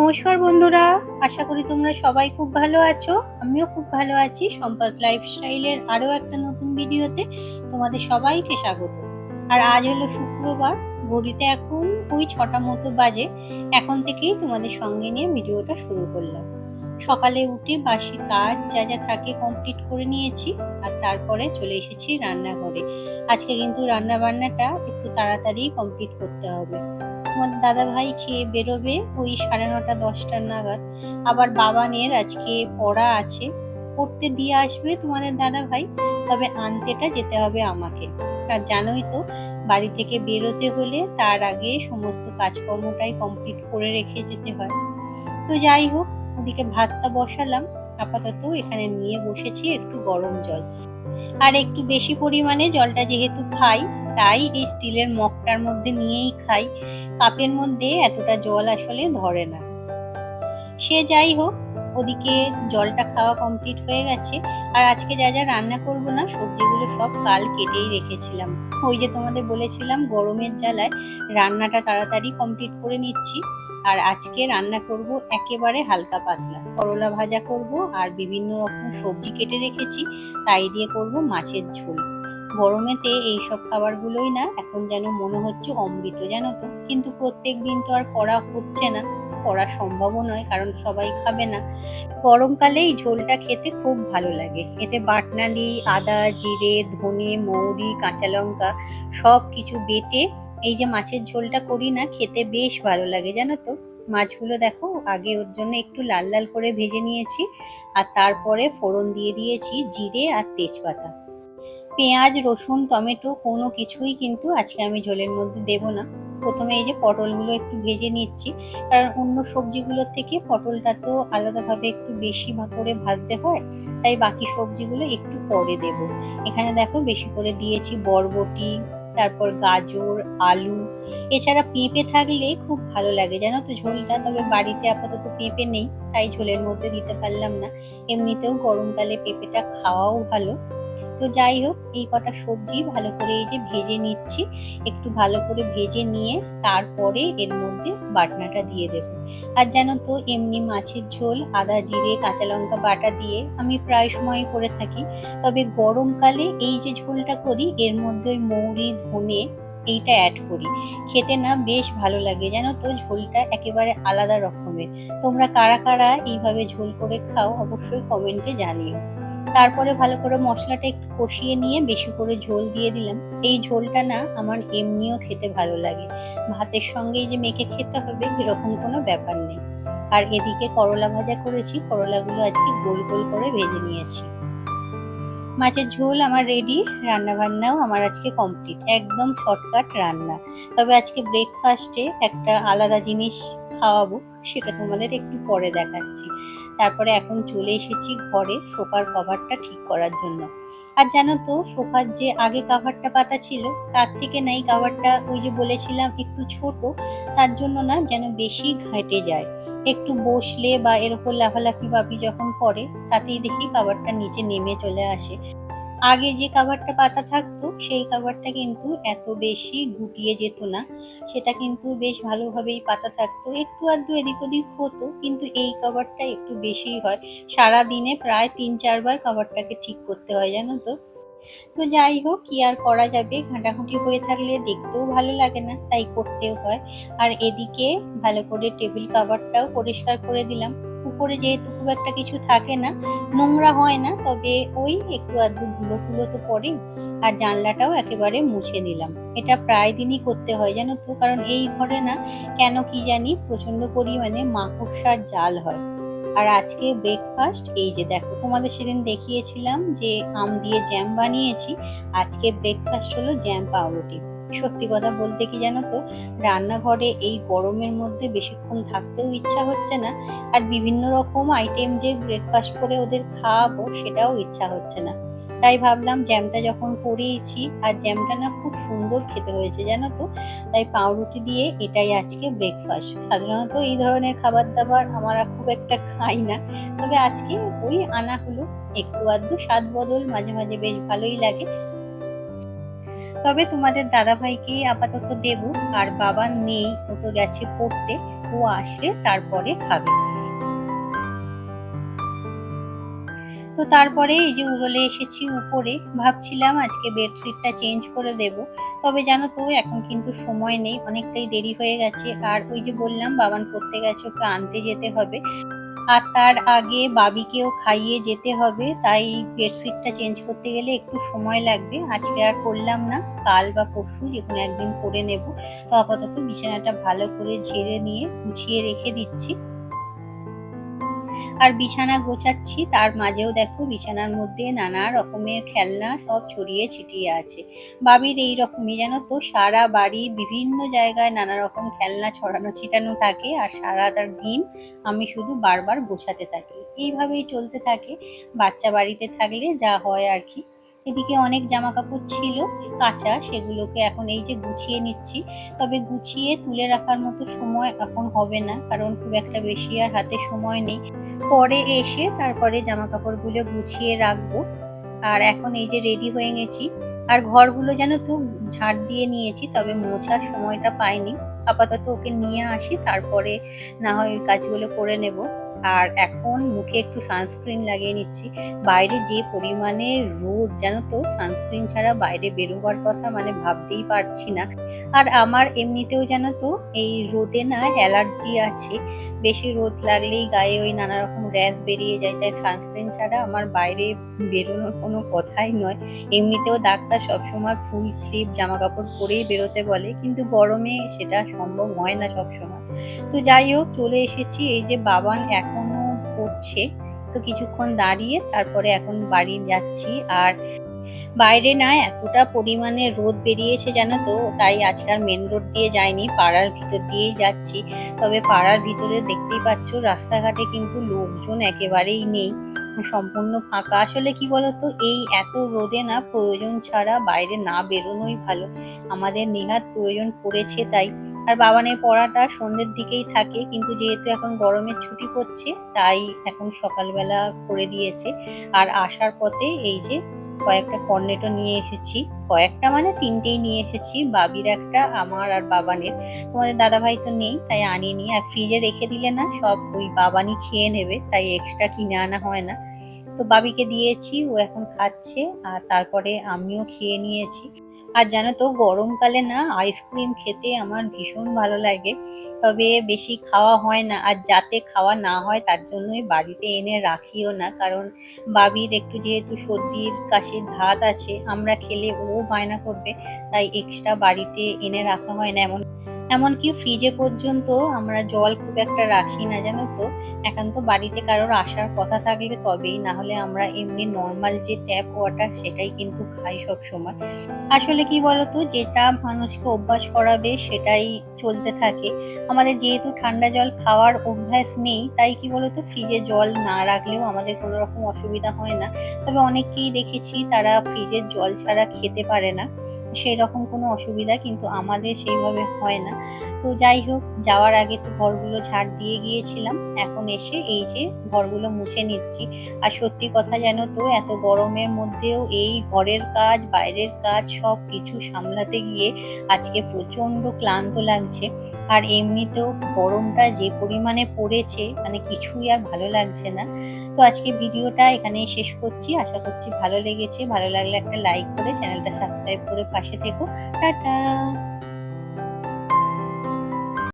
নমস্কার বন্ধুরা, আশা করি তোমরা সবাই খুব ভালো আছো। আমিও খুব ভালো আছি। সম্পাস লাইফস্টাইলের আরও একটা নতুন ভিডিওতে তোমাদের সবাইকে স্বাগত। আর আজ হলো শুক্রবার, ঘড়িতে এখন ওই 6টা মতো বাজে। এখন থেকেই তোমাদের সঙ্গে নিয়ে ভিডিওটা শুরু করলাম। সকালে উঠে বাসি কাজ যা যা থাকে কমপ্লিট করে নিয়েছি, আর তারপরে চলে এসেছি রান্নাঘরে। আজকে কিন্তু রান্না বান্নাটা একটু তাড়াতাড়ি কমপ্লিট করতে হবে। তোমাদের দাদা ভাই খেয়ে বেরোবে ওই 9:30 10টা নাগাদ। আবার বাবানের আজকে পড়া আছে, পড়তে দিয়ে আসবে তোমাদের দাদা ভাই, তবে আনতেটা যেতে হবে আমাকে। আর জানোই তো, বাড়ি থেকে বেরোতে হলে তার আগে সমস্ত কাজকর্মটাই কমপ্লিট করে রেখে যেতে হয়। তো যাই হোক, ওদিকে ভাতটা বসালাম। আপাতত এখানে নিয়ে বসেছি একটু গরম জল। আর একটু বেশি পরিমাণে জলটা যেহেতু খাই, তাই এই স্টিলের মগটার মধ্যে নিয়েই খাই। কাপের মধ্যে এতটা জল আসলে ধরে না। সে যাই হোক, ওদিকে জলটা খাওয়া কমপ্লিট হয়ে গেছে। আর আজকে যা যা রান্না করব না, সবজিগুলো সব কাল কেটেই রেখেছিলাম। ওই যে তোমাদের বলেছিলাম গরমের জ্বালায় রান্নাটা তাড়াতাড়ি কমপ্লিট করে নিচ্ছি। আর আজকে রান্না করব একেবারে হালকা পাতলা, করলা ভাজা করব আর বিভিন্ন রকম সবজি কেটে রেখেছি, তাই দিয়ে করব মাছের ঝোল। গরমেতে এইসব খাবারগুলোই না এখন যেন মনে হচ্ছে অমৃত, জানো তো। কিন্তু প্রত্যেক দিন তো আর করা হচ্ছে না, করা সম্ভবও নয়, কারণ সবাই খাবে না। গরমকালে এই ঝোলটা খেতে খুব ভালো লাগে। এতে বাটনালি, আদা, জিরে, ধনে, মৌরি, কাঁচা লঙ্কা সব কিছু বেটে এই যে মাছের ঝোলটা করি না, খেতে বেশ ভালো লাগে, জানো তো। মাছগুলো দেখো, আগে ওর জন্য একটু লাল লাল করে ভেজে নিয়েছি, আর তারপরে ফোড়ন দিয়ে দিয়েছি জিরে আর তেজপাতা। পেঁয়াজ, রসুন, টমেটো কোনো কিছুই কিন্তু আজকে আমি ঝোলের মধ্যে দেব না। প্রথমে এই যে পটলগুলো একটু ভেজে নিচ্ছি, কারণ অন্য সবজিগুলোর থেকে পটলটা তো আলাদাভাবে একটু বেশি করে ভাজতে হয়, তাই বাকি সবজিগুলো একটু পরে দেব। এখানে দেখো বেশি করে দিয়েছি বরবটি, তারপর গাজর, আলু। এছাড়া পেঁপে থাকলে খুব ভালো লাগে, জানো তো ঝোলটা। তবে বাড়িতে আপাতত পেঁপে নেই, তাই ঝোলের মধ্যে দিতে পারলাম না। এমনিতেও গরমকালে পেঁপেটা খাওয়াও ভালো। তো যাই হোক, এই কটা সবজি ভালো করে এই যে ভেজে নিচ্ছি। একটু ভালো করে ভেজে নিয়ে তারপরে এর মধ্যে বাটনাটা দিয়ে দেব। আর জানো তো, এমনি মাছের ঝোল আদা, জিরে, কাঁচা লঙ্কা বাটা দিয়ে আমি প্রায় সময় করে থাকি। তবে গরমকালে এই যে ঝোলটা করি, এর মধ্যে ওই মৌরি, ধনে এইটা অ্যাড করি। খেতে না বেশ ভালো লাগে, জানো তো। ঝোলটা একেবারে আলাদা রকমের। তোমরা কারা কারা এইভাবে ঝোল করে খাও অবশ্যই কমেন্টে জানিও। তারপরে ভালো করে মশলাটা একটু কষিয়ে নিয়ে বেশি করে ঝোল দিয়ে দিলাম। এই ঝোলটা না আমার এমনিও খেতে ভালো লাগে, ভাতের সঙ্গেই যে মেখে খেতে হবে এরকম কোনো ব্যাপার নেই। আর এদিকে করলা ভাজা করেছি, করলাগুলো আজকে গোল গোল করে ভেজে নিয়েছি। মাছের ঝোল আমার রেডি, রান্না বান্নাও আমার আজকে কমপ্লিট, একদম শর্টকাট রান্না। তবে আজকে ব্রেকফাস্টে একটা আলাদা জিনিস খাওয়াবো, সেটা তোমাদের একটু পরে দেখাচ্ছি। তারপরে এখন চলে এসেছি ঘরে সোফার কভারটা ঠিক করার জন্য। আর জানো তো, সোফার যে আগে কভারটা পাতা ছিল, তার থেকে না এই কভারটা ওই যে বলেছিলাম একটু ছোট, তার জন্য না যেন বেশি ঘেঁটে যায়। একটু বসলে বা এরকম লাফালাফি বাপি যখন করে, তাতেই দেখি কভারটা নিচে নেমে চলে আসে। আগে যে কভারটা পাতা থাকতো, সেই কভারটা কিন্তু এত বেশি গুটিয়ে যেত না। সেটা কিন্তু বেশ ভালোভাবেই পাতা থাকতো, একটু আধটু এদিক ওদিক হতো, কিন্তু এই কভারটা একটু বেশিই হয়। সারা দিনে প্রায় 3-4 বার কভারটাকে ঠিক করতে হয়, জানো তো। তো যাই হোক, কি আর করা যাবে, ঘাঁটাঘুঁটি হয়ে থাকলে দেখতেও ভালো লাগে না, তাই করতেও হয়। আর এদিকে ভালো করে টেবিল কভারটাও পরিষ্কার করে দিলাম। উপরে যেহেতু খুব একটা কিছু থাকে না, নোংরা হয় না, তবে ওই একটু আধটু ধুলো টুলো তো পড়ে। আর জানলাটাও একেবারে মুছে নিলাম। এটা প্রায় দিনই করতে হয়, জানো তো, কারণ এই ঘরে না কেন কি জানি প্রচন্ড পরিমাণে মাকড়সার জাল হয়। আর আজকে ব্রেকফাস্ট এই যে দেখো, তোমাদের সেদিন দেখিয়েছিলাম যে আম দিয়ে জ্যাম বানিয়েছি। আজকে ব্রেকফাস্ট হলো জ্যাম পাউরুটি। সত্যি কথা বলতে কি জানো তো, রান্নাঘরে এই গরমের মধ্যে বেশিক্ষণ থাকতেও ইচ্ছা হচ্ছে না। আর বিভিন্ন রকম আইটেম যে ব্রেকফাস্ট করে ওদের খাওয়াবো, সেটাও ইচ্ছা হচ্ছে না। তাই ভাবলাম জ্যামটা যখন করিয়েছি, আর জ্যামটা না খুব সুন্দর খেতে হয়েছে, জানো তো। তাই পাউরুটি দিয়ে এটাই আজকে ব্রেকফাস্ট। সাধারণত এই ধরনের খাবার দাবার আমরা খুব একটা খাই না, তবে আজকে ওই আনা হলো। একটু আধটু স্বাদ বদল মাঝে মাঝে বেশ ভালোই লাগে। তবে তোমাদের দাদা ভাইকেই আপাতত দেব। আর বাবা নেই, ও তো গেছে পড়তে। ও আসলে তারপরে খাবে। তো তারপরে এই যে উড়োলে এসেছি উপরে, ভাবছিলাম আজকে বেডশিটটা চেঞ্জ করে দেব। তবে জানো তো এখন কিন্তু সময় নেই, অনেকটাই দেরি হয়ে গেছে। আর ওই যে বললাম বাবান পড়তে গেছে, ওকে আনতে যেতে হবে। আর তার আগে বাবিকেও খাইয়ে যেতে হবে, তাই বেডশিটটা চেঞ্জ করতে গেলে একটু সময় লাগবে। আজকে আর করলাম না, কাল বা পরশু যে কোনো একদিন করে নেব। তো আপাতত বিছানাটা ভালো করে ঝেড়ে নিয়ে গুছিয়ে রেখে দিচ্ছি। আর বিছানা গোছাচ্ছি, তার মাঝেও দেখো বিছানার মধ্যে নানা রকমের খেলনা সব ছড়িয়ে ছিটিয়ে আছে। বাবির এই রকমই জানো তো, সারা বাড়ি বিভিন্ন জায়গায় নানা রকম খেলনা ছড়ানো ছিটানো থাকে, আর সারাটা দিন আমি শুধু বারবার গোছাতে থাকি। এইভাবেই চলতে থাকে বাচ্চা বাড়িতে থাকলে যা হয় আর কি। এদিকে অনেক জামা কাপড় ছিল কাঁচা, সেগুলোকে এখন এই যে গুছিয়ে নিচ্ছি। তবে গুছিয়ে তুলে রাখার মতো সময় এখন হবে না, কারণ খুব একটা বেশি আর হাতে সময় নেই। পরে এসে তারপরে জামা কাপড়গুলো গুছিয়ে রাখবো। আর এখন এই যে রেডি হয়ে গেছি। আর ঘরগুলো জানো তো ঝাড় দিয়ে নিয়েছি, তবে মোছার সময়টা পাইনি। আপাতত ওকে নিয়ে আসি, তারপরে না হয় ওই কাজগুলো করে নেব। আর এখন মুখে একটু সানস্ক্রিন লাগিয়ে নিচ্ছি। বাইরে যে পরিমাণে রোদ জানো তো, সানস্ক্রিন ছাড়া বাইরে বেরোবার কথা মানে ভাবতেই পারছি না। আর আমার এমনিতেও জানো তো এই রোদে না অ্যালার্জি আছে। বেশি রোদ লাগলেই গায়ে ওই নানা রকম র্যাশ বেরিয়ে যায়, তাই সানস্ক্রিন ছাড়া আমার বাইরে বেরোনোর কোনো কথাই নয়। এমনিতেও ডাক্তার সবসময় ফুল স্লিভ জামা কাপড় পরেই বেরোতে বলে, কিন্তু গরমে সেটা সম্ভব হয় না সবসময়। তো যাই হোক, চলে এসেছি। এই যে বাবান এখনো পড়ছে, তো কিছুক্ষণ দাঁড়িয়ে তারপরে এখন বাড়ি যাচ্ছি। আর বাইরে না এতটা পরিমাণে রোদ বেরিয়েছে জানো তো, তাই আজকে আর মেন রোড দিয়ে যাইনি, পাড়ার ভিতর দিয়েই যাচ্ছি। তবে পাড়ার ভিতরে দেখতেই পাচ্ছ রাস্তাঘাটে কিন্তু লোকজন একেবারেই নেই, সম্পূর্ণ ফাঁকা। আসলে কি বলতো, এই এত রোদে না প্রয়োজন ছাড়া বাইরে না বেরোনোই ভালো। আমাদের নেহাত প্রয়োজন পড়েছে তাই। আর বাবানের পড়াটা সন্ধ্যের দিকেই থাকে, কিন্তু যেহেতু এখন গরমের ছুটি পড়ছে তাই এখন সকালবেলা করে দিয়েছে। আর আসার পথে এই যে কয়েকটা কর্নেটো নিয়ে এসেছি। কয়েকটা মানে তিনটেই নিয়ে এসেছি, বাবির একটা, আমার আর বাবানের। তোমাদের দাদাভাই তো নেই তাই আনিনি। আর ফ্রিজে রেখে দিলে না সব ওই বাবানই খেয়ে নেবে, তাই এক্সট্রা কিনে আনা হয় না। তো বাবিকে দিয়েছি, ও এখন খাচ্ছে। আর তারপরে আমিও খেয়ে নিয়েছি। আর জানো তো গরমকালে না আইসক্রিম খেতে আমার ভীষণ ভালো লাগে, তবে বেশি খাওয়া হয় না। আর যাতে খাওয়া না হয় তার জন্যই বাড়িতে এনে রাখিও না, কারণ বাবির একটু যেহেতু সর্দির কাশির ধাত আছে, আমরা খেলে ও বায়না করবে, তাই এক্সট্রা বাড়িতে এনে রাখা হয় না। এমনকি ফ্রিজে পর্যন্ত আমরা জল খুব একটা রাখি না জানো তো। একান্ত বাড়িতে কারোর আসার কথা থাকলে তবেই, না হলে আমরা এমনি নর্মাল যে ট্যাপ ওয়াটার সেটাই কিন্তু খাই সব সময়। আসলে কি বলতো, যেটা মানুষকে অভ্যাস করাবে সেটাই চলতে থাকে। আমাদের যেহেতু ঠান্ডা জল খাওয়ার অভ্যাস নেই, তাই কি বলতো ফ্রিজে জল না রাখলেও আমাদের কোনো রকম অসুবিধা হয় না। তবে অনেককেই দেখেছি তারা ফ্রিজের জল ছাড়া খেতে পারে না, সেই রকম কোনো অসুবিধা কিন্তু আমাদের সেইভাবে হয় না। তো যাই হোক, যাওয়ার আগে তো ঘরগুলো ঝাড় দিয়ে গিয়েছিলাম, এখন এসে এই যে ঘরগুলো মুছে নিচ্ছি। আর সত্যি কথা জানো তো, এত গরমের মধ্যেও এই ঘরের কাজ বাইরের কাজ সব কিছু সামলাতে গিয়ে আজকে প্রচন্ড ক্লান্ত লাগছে। আর এমনিতেও গরমটা যে পরিমাণে পড়েছে মানে কিছুই আর ভালো লাগছে না। তো আজকে ভিডিওটা এখানেই শেষ করছি, আশা করছি ভালো লেগেছে। ভালো লাগলে একটা লাইক করে চ্যানেলটা সাবস্ক্রাইব করে পাশে থেকো। টাটা।